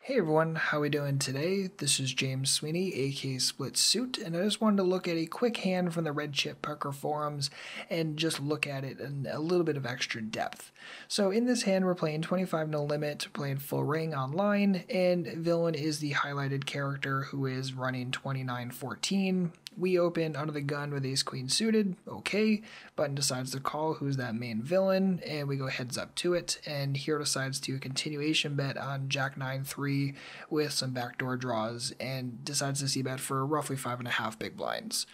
Hey everyone, how we doing today? This is James Sweeney, aka SplitSuit, and I just wanted to look at a quick hand from the Red Chip Pucker forums and just look at it in a little bit of extra depth. So in this hand, we're playing 25 no limit, playing full ring online, and villain is the highlighted character who is running 2914. We open under the gun with ace queen suited, okay. Button decides to call who's that main villain, and we go heads up to it, and hero decides to continuation bet on jack 9-3 with some backdoor draws, and decides to c-bet for roughly 5.5 big blinds.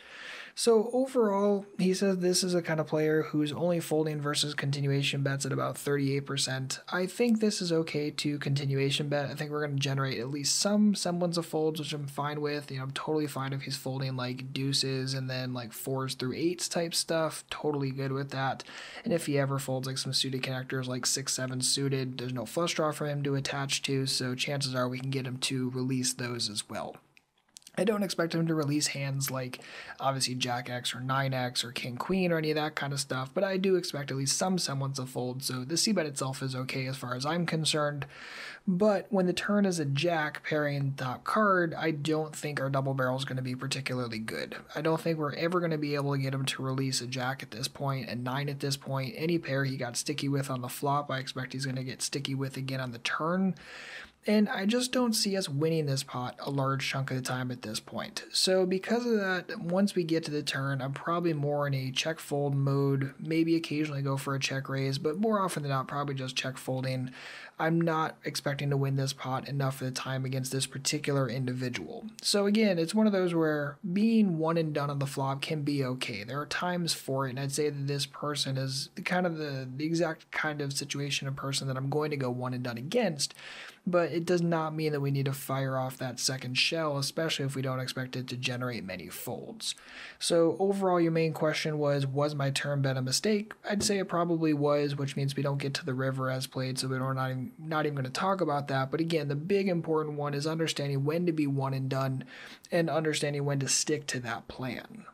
So overall, he says this is a kind of player who's only folding versus continuation bets at about 38%. I think this is okay to continuation bet. I think we're going to generate at least some semblance of folds, which I'm fine with. I'm totally fine if he's folding like deuces and then like 4s through 8s type stuff. Totally good with that. And if he ever folds like some suited connectors like 6-7 suited, there's no flush draw for him to attach to, so chances are we can get him to release those as well. I don't expect him to release hands like obviously Jack X or 9X or King Queen or any of that kind of stuff, but I do expect at least some semblance of fold, so the c-bet itself is okay as far as I'm concerned. But when the turn is a Jack pairing the top card, I don't think our double barrel is going to be particularly good. I don't think we're ever going to be able to get him to release a Jack at this point, and 9 at this point. Any pair he got sticky with on the flop, I expect he's going to get sticky with again on the turn. And I just don't see us winning this pot a large chunk of the time at this point. So because of that, once we get to the turn, I'm probably more in a check fold mode, maybe occasionally go for a check raise, but more often than not, probably just check folding. I'm not expecting to win this pot enough of the time against this particular individual. So again, it's one of those where being one and done on the flop can be okay. There are times for it, and I'd say that this person is kind of the exact kind of situation of person that I'm going to go one and done against. But it does not mean that we need to fire off that second shell, especially if we don't expect it to generate many folds. So overall, your main question was my turn bet a mistake? I'd say it probably was, which means we don't get to the river as played, so we're not even going to talk about that. But again, the big important one is understanding when to be one and done and understanding when to stick to that plan.